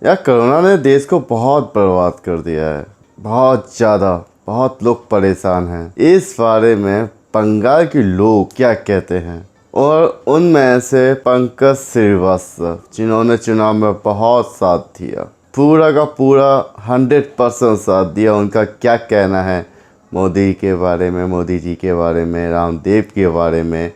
यार कोरोना ने देश को बहुत बर्बाद कर दिया है, बहुत ज़्यादा। बहुत लोग परेशान हैं। इस बारे में बंगाल के लोग क्या कहते हैं, और उनमें से पंकज श्रीवास्तव जिन्होंने चुनाव में बहुत साथ दिया, पूरा का पूरा 100% साथ दिया, उनका क्या कहना है मोदी के बारे में, मोदी जी के बारे में, रामदेव के बारे में,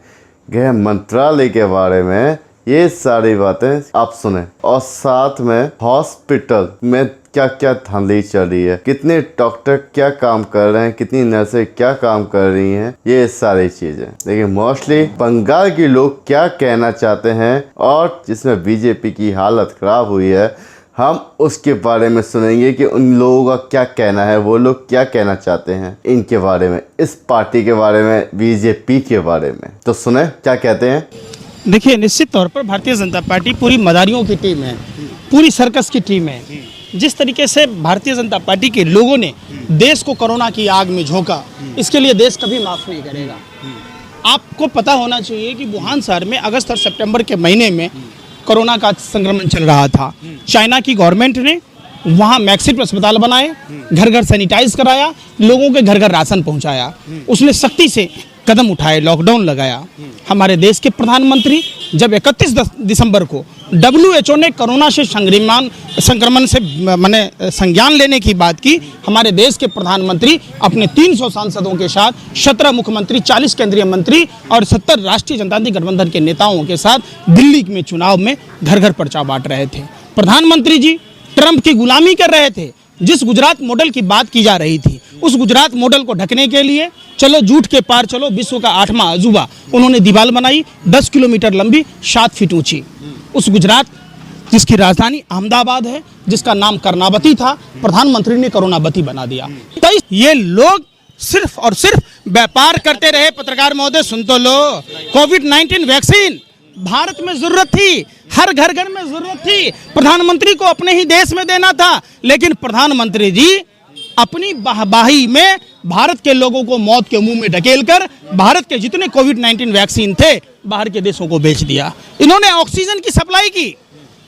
गृह मंत्रालय के बारे में, ये सारी बातें आप सुने। और साथ में हॉस्पिटल में क्या क्या धांधली चल रही है, कितने डॉक्टर क्या काम कर रहे हैं, कितनी नर्सें क्या काम कर रही हैं, ये सारी चीज़ें। लेकिन मोस्टली बंगाल के लोग क्या कहना चाहते हैं, और जिसमें बीजेपी की हालत ख़राब हुई है, हम उसके बारे में सुनेंगे कि उन लोगों का क्या कहना है, वो लोग क्या कहना चाहते हैं इनके बारे में, इस पार्टी के बारे में, बीजेपी के बारे में। तो सुने क्या कहते हैं। देखिए, निश्चित तौर पर भारतीय जनता पार्टी पूरी मदारियों की टीम है, पूरी सर्कस की टीम है। जिस तरीके से भारतीय जनता पार्टी के लोगों ने देश को कोरोना की आग में झोंका, इसके लिए देश कभी माफ़ नहीं करेगा। आपको पता होना चाहिए कि वुहान शहर में अगस्त और सितंबर के महीने में कोरोना का संक्रमण चल रहा था। चाइना की गवर्नमेंट ने वहाँ मैक्सिट अस्पताल बनाए, घर घर सैनिटाइज कराया, लोगों के घर घर राशन पहुँचाया, उसने सख्ती से कदम उठाए, लॉकडाउन लगाया। हमारे देश के प्रधानमंत्री जब 31 दिसंबर को WHO ने कोरोना से संक्रमण से संज्ञान लेने की बात की, हमारे देश के प्रधानमंत्री अपने 300 सांसदों के साथ 17 मुख्यमंत्री, 40 केंद्रीय मंत्री और 70 राष्ट्रीय जनतांत्रिक गठबंधन के नेताओं के साथ दिल्ली में चुनाव में घर घर पर्चा बांट रहे थे। प्रधानमंत्री जी ट्रंप की गुलामी कर रहे थे। जिस गुजरात मॉडल की बात की जा रही थी, उस गुजरात मॉडल को ढकने के लिए चलो झूठ के पार चलो, विश्व का 8वां अजूबा उन्होंने दीवार बनाई 10 किलोमीटर लंबी, 7 फीट ऊंची। उस गुजरात जिसकी राजधानी अहमदाबाद है, जिसका नाम कर्नावती था, प्रधानमंत्री ने करोनावती बना दिया। तो ये लोग सिर्फ और सिर्फ व्यापार करते रहे। पत्रकार महोदय सुन तो लो, कोविड-19 वैक्सीन भारत में जरूरत थी, हर घर घर में जरूरत थी, प्रधानमंत्री को अपने ही देश में देना था, लेकिन प्रधानमंत्री जी अपनी वाहवाही में भारत के लोगों को मौत के मुंह में ढकेलकर भारत के जितने कोविड-19 वैक्सीन थे बाहर के देशों को बेच दिया। इन्होंने ऑक्सीजन की सप्लाई की,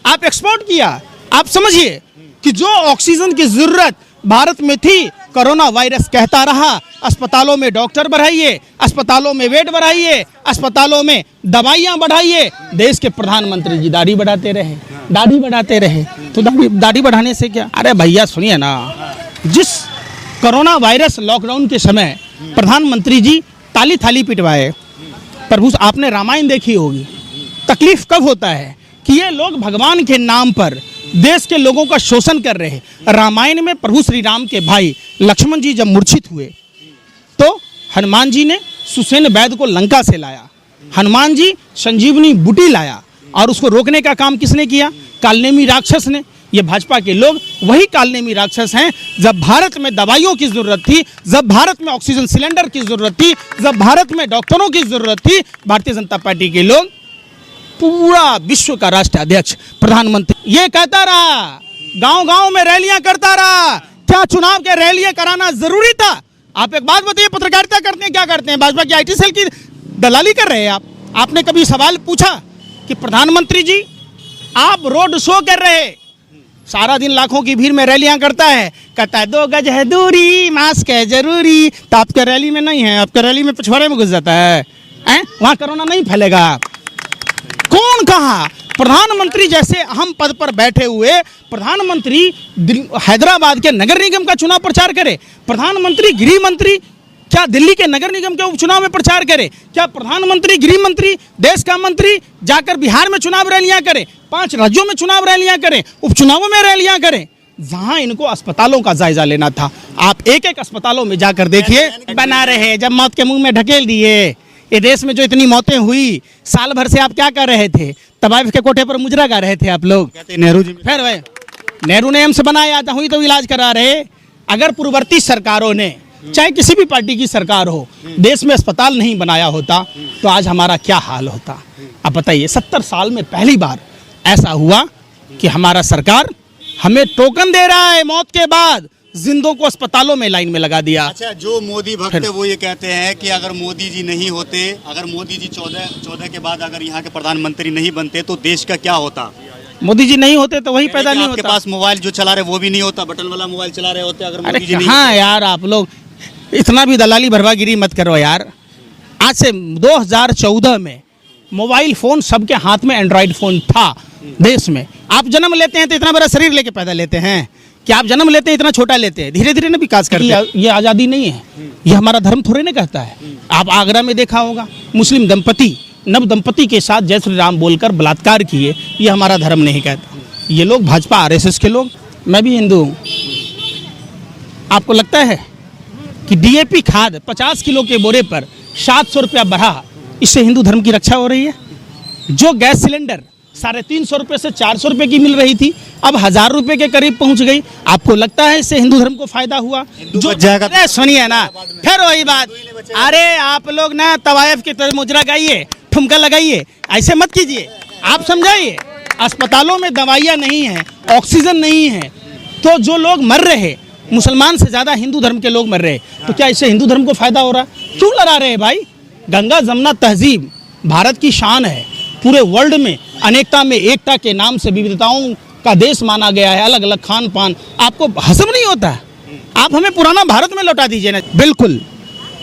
आप एक्सपोर्ट किया। आप समझिए कि जो ऑक्सीजन की जरूरत भारत में थी, कोरोना वायरस कहता रहा अस्पतालों में डॉक्टर बढ़ाइए, अस्पतालों में बेड बढ़ाइए, अस्पतालों में दवाइयाँ बढ़ाइए। देश के प्रधानमंत्री जी दाढ़ी बढ़ाते रहे, दाढ़ी बढ़ाते रहे। तो दाढ़ी बढ़ाने से क्या? अरे भैया सुनिए ना, जिस कोरोना वायरस लॉकडाउन के समय प्रधानमंत्री जी ताली थाली पिटवाए, प्रभु आपने रामायण देखी होगी, तकलीफ कब होता है कि ये लोग भगवान के नाम पर देश के लोगों का शोषण कर रहे हैं। रामायण में प्रभु श्री राम के भाई लक्ष्मण जी जब मूर्छित हुए तो हनुमान जी ने सुसेन वैद्य को लंका से लाया, हनुमान जी संजीवनी बूटी लाया, और उसको रोकने का काम किसने किया? कालनेमी राक्षस ने। ये भाजपा के लोग वही कालनेमी राक्षस हैं। जब भारत में दवाइयों की जरूरत थी, जब भारत में ऑक्सीजन सिलेंडर की जरूरत थी, जब भारत में डॉक्टरों की जरूरत थी, भारतीय जनता पार्टी के लोग, पूरा विश्व का राष्ट्राध्यक्ष प्रधानमंत्री ये कहता रहा, गांव गांव में रैलियां करता रहा। क्या चुनाव के रैलियां कराना जरूरी था? आप एक बात बताइए, पत्रकारिता करते हैं क्या करते हैं? भाजपा की IT सेल की दलाली कर रहे हैं आप। आपने कभी सवाल पूछा कि प्रधानमंत्री जी आप रोड शो कर रहे, सारा दिन लाखों की भीड़ में रैलियां करता है, कहता है 2 गज है दूरी, मास्क है जरूरी, तो आपके रैली में नहीं है, आपके रैली में पिछवाड़े में घुस जाता है, वहां कोरोना नहीं फैलेगा। कौन कहा? प्रधानमंत्री जैसे अहम पद पर बैठे हुए प्रधानमंत्री हैदराबाद के नगर निगम का चुनाव प्रचार करे, प्रधानमंत्री गृह मंत्री क्या दिल्ली के नगर निगम के उपचुनाव में प्रचार करे? क्या प्रधानमंत्री गृह मंत्री, देश का मंत्री जाकर बिहार में चुनाव रैलियां करे, 5 राज्यों में चुनाव रैलियां करे, उपचुनावों में रैलियां करे? जहां इनको अस्पतालों का जायजा लेना था, आप एक एक अस्पतालों में जाकर देखिए, बना रहे जब मौत के मुंह में ढकेल दिए। ये देश में जो इतनी मौतें हुई, साल भर से आप क्या कर रहे थे? तबाइफ के कोठे पर मुजरा गा रहे थे आप लोग। नेहरू जी, फिर भाई नेहरू ने एम्स बनाया था, हुई तो इलाज करा रहे। अगर पूर्ववर्ती सरकारों ने, चाहे किसी भी पार्टी की सरकार हो, देश में अस्पताल नहीं बनाया होता तो आज हमारा क्या हाल होता? आप बताइए। 70 साल में पहली बार ऐसा हुआ कि हमारा सरकार हमें टोकन दे रहा है, मौत के बाद जिंदों को अस्पतालों में लाइन में लगा दिया। अच्छा, जो मोदी भक्त है वो ये कहते हैं कि अगर मोदी जी नहीं होते, अगर मोदी जी 14 के बाद अगर यहाँ के प्रधानमंत्री नहीं बनते तो देश का क्या होता? मोदी जी नहीं होते तो वही पैदा नहीं आपके होता। पास मोबाइल जो चला रहे वो भी नहीं होता, बटन वाला मोबाइल चला रहे होते अगर अरे मोदी जी नहीं कहाँ यार, आप लोग इतना भी दलाली भरवागिरी मत करो यार। आज से 2014 में मोबाइल फ़ोन सबके हाथ में एंड्रॉयड फ़ोन था देश में। आप जन्म लेते हैं तो इतना बड़ा शरीर लेके पैदा लेते हैं कि आप जन्म लेते हैं इतना छोटा लेते हैं, धीरे धीरे ना विकास करते हैं। ये आज़ादी नहीं है, ये हमारा धर्म थोड़े ना कहता है। आप आगरा में देखा होगा, मुस्लिम दंपति नव दंपति के साथ जय श्री राम बोलकर बलात्कार किए, ये हमारा धर्म नहीं कहता। ये लोग भाजपा आरएसएस के लोग, मैं भी हिंदू हूँ। आपको लगता है कि डीएपी खाद 50 किलो के बोरे पर 700 रुपया बढ़ा, इससे हिंदू धर्म की रक्षा हो रही है? जो गैस सिलेंडर 350 रुपये से 400 रुपये की मिल रही थी, अब 1000 रुपये के करीब पहुंच गई। आपको लगता है इससे हिंदू धर्म को फायदा हुआ? जो बच जाएगा। अरे सुनिए ना, फिर वही बात। अरे आप लोग ना तवायफ की तरह मुजरा गाइए, ठुमका लगाइए, ऐसे मत कीजिए। आप समझाइए, अस्पतालों में दवाइयाँ नहीं हैं, ऑक्सीजन नहीं है, तो जो लोग मर रहे, मुसलमान से ज़्यादा हिंदू धर्म के लोग मर रहे, तो क्या इससे हिंदू धर्म को फायदा हो रहा? क्यों लड़ा रहे भाई? गंगा जमुना तहजीब भारत की शान है। पूरे वर्ल्ड में अनेकता में एकता के नाम से विविधताओं का देश माना गया है। अलग अलग खान पान, आपको हजम नहीं होता है? आप हमें पुराना भारत में लौटा दीजिए ना। बिल्कुल,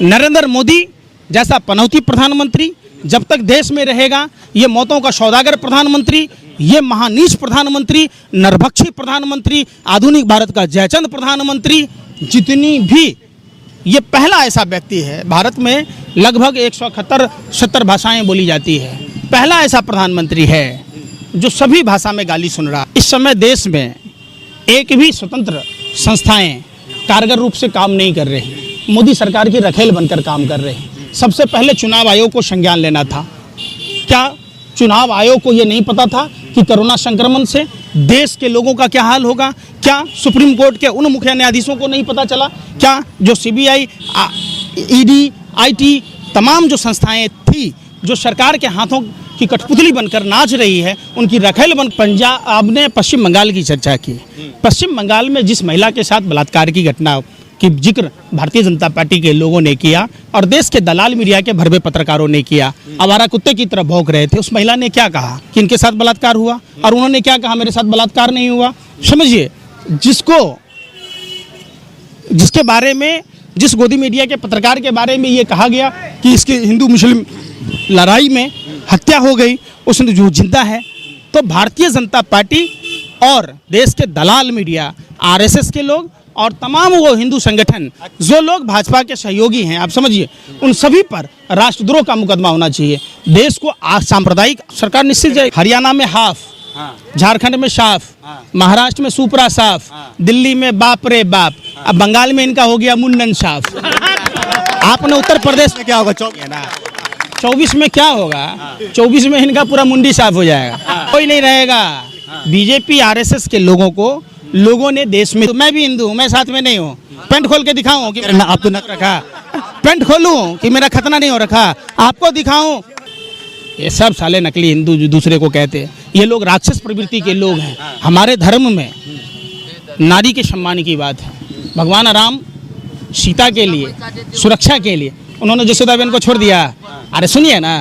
नरेंद्र मोदी जैसा पनौती प्रधानमंत्री जब तक देश में रहेगा, ये मौतों का सौदागर प्रधानमंत्री, ये महानीच प्रधानमंत्री, नरभक्षी प्रधानमंत्री, आधुनिक भारत का जयचंद प्रधानमंत्री, जितनी भी, ये पहला ऐसा व्यक्ति है। भारत में लगभग 170 भाषाएं बोली जाती है, पहला ऐसा प्रधानमंत्री है जो सभी भाषा में गाली सुन रहा। इस समय देश में एक भी स्वतंत्र संस्थाएं कारगर रूप से काम नहीं कर रही, मोदी सरकार की रखेल बनकर काम कर रही। सबसे पहले चुनाव आयोग को संज्ञान लेना था। क्या चुनाव आयोग को ये नहीं पता था कि कोरोना संक्रमण से देश के लोगों का क्या हाल होगा? क्या सुप्रीम कोर्ट के उन मुख्य न्यायाधीशों को नहीं पता चला? क्या जो सीबीआई, ईडी, आईटी, तमाम जो संस्थाएं थी जो सरकार के हाथों की कठपुतली बनकर नाच रही है, उनकी रखेल बन। पंजाब ने पश्चिम बंगाल की चर्चा की। पश्चिम बंगाल में जिस महिला के साथ बलात्कार की घटना की जिक्र भारतीय जनता पार्टी के लोगों ने किया और देश के दलाल मीडिया के भरवे पत्रकारों ने किया, आवारा कुत्ते की तरह भौंक रहे थे। उस महिला ने क्या कहा कि इनके साथ बलात्कार हुआ, और उन्होंने क्या कहा, मेरे साथ बलात्कार नहीं हुआ। समझिए, जिसके बारे में, जिस गोदी मीडिया के पत्रकार के बारे में ये कहा गया कि इसकी हिंदू मुस्लिम लड़ाई में हत्या हो गई, उसने जो जिंदा है। तो भारतीय जनता पार्टी और देश के दलाल मीडिया, आरएसएस के लोग और तमाम वो हिंदू संगठन जो लोग भाजपा के सहयोगी हैं, आप समझिए, उन सभी पर राष्ट्रद्रोह का मुकदमा होना चाहिए। देश को सांप्रदायिक सरकार निश्चित जाए। हरियाणा में हाफ, झारखंड में साफ, महाराष्ट्र में सुपरा साफ, दिल्ली में बाप रे बाप, अब बंगाल में इनका हो गया मुंडन साफ। आपने उत्तर प्रदेश में क्या होगा? 24 में क्या होगा? 24 में इनका पूरा मुंडी साफ हो जाएगा, कोई नहीं रहेगा। बीजेपी आरएसएस के लोगों ने देश में, तो मैं भी हिंदू हूँ, मैं साथ में नहीं हूँ। पेंट खोल के दिखाऊं कि आप तो नक रखा, पेंट खोलूं कि मेरा खतना नहीं हो रखा, आपको दिखाऊं? ये सब साले नकली हिंदू जो दूसरे को कहते हैं, ये लोग राक्षस प्रवृत्ति के लोग हैं। हमारे धर्म में नारी के सम्मान की बात है। भगवान राम सीता के लिए, सुरक्षा के लिए उन्होंने जसोदाबेन को छोड़ दिया। अरे सुनिए ना,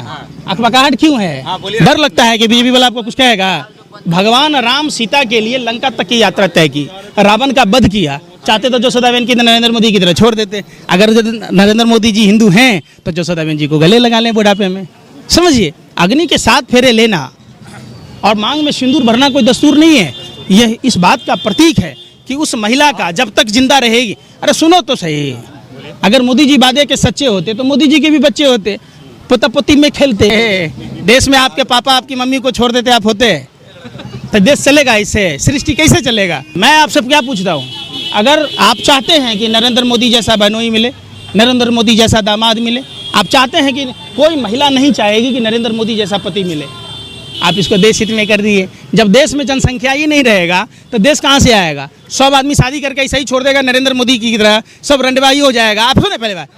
अकबकाहट क्यों है? डर लगता है कि बीजेपी वाला आपको कुछ कहेगा? भगवान राम सीता के लिए लंका तक की यात्रा तय की, रावण का वध किया। चाहते तो जसोदाबेन की नरेंद्र मोदी की तरह छोड़ देते। अगर नरेंद्र मोदी जी हिंदू हैं तो जसोदाबेन जी को गले लगा लें बुढ़ापे में। समझिए, अग्नि के 7 फेरे लेना और मांग में सिंदूर भरना कोई दस्तूर नहीं है। यह इस बात का प्रतीक है कि उस महिला का जब तक जिंदा रहेगी। अरे सुनो तो सही, अगर मोदी जी वादे के सच्चे होते तो मोदी जी के भी बच्चे होते, पोता पोती में खेलते। देश में आपके पापा आपकी मम्मी को छोड़ देते आप होते तो देश चलेगा? इससे सृष्टि कैसे चलेगा? मैं आपसे क्या पूछता हूँ, अगर आप चाहते हैं कि नरेंद्र मोदी जैसा बहनोई मिले, नरेंद्र मोदी जैसा दामाद मिले, आप चाहते हैं कि कोई महिला नहीं चाहेगी कि नरेंद्र मोदी जैसा पति मिले, आप इसको देश हित में कर दिए। जब देश में जनसंख्या ही नहीं रहेगा तो देश कहाँ से आएगा? सब आदमी शादी करके ऐसा ही छोड़ देगा नरेंद्र मोदी की तरह, सब रंडवा ही हो जाएगा। आप सुने पहले बात,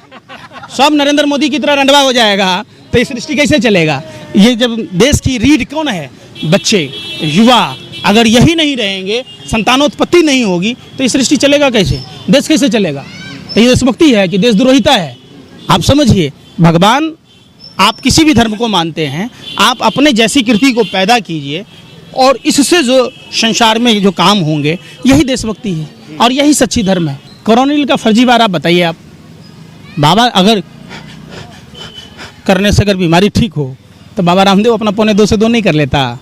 सब नरेंद्र मोदी की तरह रंडवा हो जाएगा तो ये सृष्टि कैसे चलेगा? ये जब देश की रीढ़ कौन है? बच्चे, युवा, अगर यही नहीं रहेंगे, संतानोत्पत्ति नहीं होगी तो ये सृष्टि चलेगा कैसे? देश कैसे चलेगा? तो ये देशभक्ति है कि देशद्रोहिता है? आप समझिए, भगवान, आप किसी भी धर्म को मानते हैं, आप अपने जैसी कृति को पैदा कीजिए, और इससे जो संसार में जो काम होंगे यही देशभक्ति है और यही सच्ची धर्म है। कोरोनिल का फर्जीवाड़ा बताइए आप। बाबा अगर करने से अगर बीमारी ठीक हो तो बाबा रामदेव अपना 1.25 से 2 नहीं कर लेता।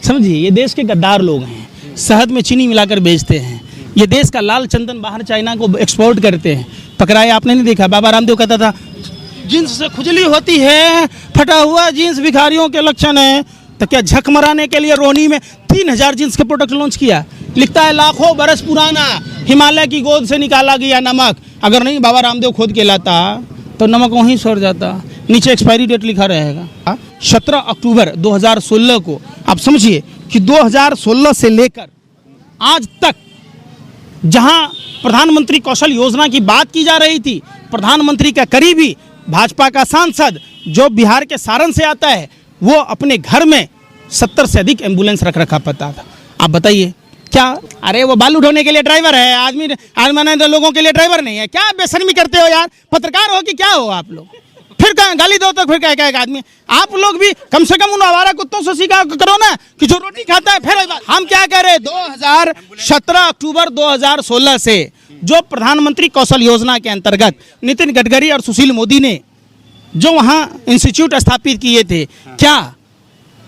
समझिए, ये देश के गद्दार लोग हैं, शहद में चीनी मिलाकर बेचते हैं। ये देश का लाल चंदन बाहर चाइना को एक्सपोर्ट करते हैं। पकड़ाया आपने नहीं देखा? बाबा रामदेव कहता था जींस से खुजली होती है, फटा हुआ जींस भिखारियों के लक्षण है। तो क्या झक मराने के लिए रोहनी में 3000 जींस के प्रोडक्ट लॉन्च किया। लिखता है लाखों बरस पुराना हिमालय की गोद से निकाला गया नमक। अगर नहीं बाबा रामदेव खोद के लाता तो नमक वहीं सड़ जाता। नीचे एक्सपायरी डेट लिखा रहेगा। 17 अक्टूबर 2016 को आप समझिए कि 2016 से लेकर आज तक जहां प्रधानमंत्री कौशल योजना की बात की जा रही थी, प्रधानमंत्री का करीबी भाजपा का सांसद जो बिहार के सारण से आता है, वो अपने घर में 70 से अधिक एम्बुलेंस रख रखा पता था। आप बताइए क्या? अरे वो बालू ढोने के लिए ड्राइवर है, आदमी तो लोगों के लिए ड्राइवर नहीं है। क्या बेशर्मी करते हो यार? पत्रकार हो कि क्या हो आप लोग? फिर गाली दो तो फिर क्या आदमी? आप लोग भी कम से कम उन आवारा कुत्तों से सीखा करो ना कि जो रोटी खाता है। फिर हम क्या कह रहे, 17 अक्टूबर 2016 से जो प्रधानमंत्री कौशल योजना के अंतर्गत नितिन गडकरी और सुशील मोदी ने जो वहाँ इंस्टीट्यूट स्थापित किए थे, क्या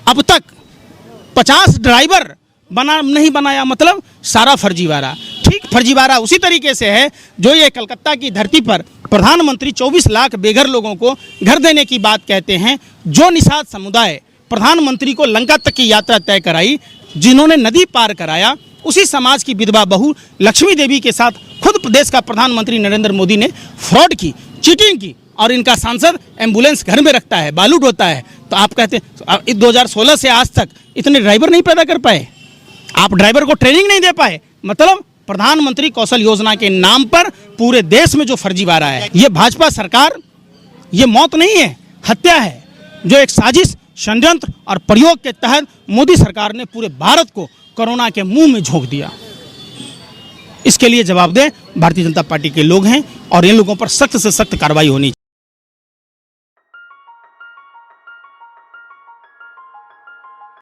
अब तक 50 ड्राइवर नहीं बनाया? मतलब सारा फर्जीवाड़ा। ठीक फर्जीवाड़ा उसी तरीके से है जो ये कलकत्ता की धरती पर प्रधानमंत्री 24 लाख बेघर लोगों को घर देने की बात कहते हैं। जो निषाद समुदाय प्रधानमंत्री को लंका तक की यात्रा तय कराई, जिन्होंने नदी पार कराया, उसी समाज की विधवा बहू लक्ष्मी देवी के साथ खुद प्रदेश का प्रधानमंत्री नरेंद्र मोदी ने फ्रॉड की, चीटिंग की और इनका सांसद एम्बुलेंस घर में रखता है, बालू ढोता है। तो आप कहते हैं 2016 से आज तक इतने ड्राइवर नहीं पैदा कर पाए, आप ड्राइवर को ट्रेनिंग नहीं दे पाए। मतलब प्रधानमंत्री कौशल योजना के नाम पर पूरे देश में जो फर्जीवाड़ा है, ये भाजपा सरकार, ये मौत नहीं है, हत्या है, जो एक साजिश, षड्यंत्र और प्रयोग के तहत मोदी सरकार ने पूरे भारत को कोरोना के मुंह में झोंक दिया। इसके लिए जवाबदेह भारतीय जनता पार्टी के लोग हैं और इन लोगों पर सख्त से सख्त कार्रवाई होनी चाहिए।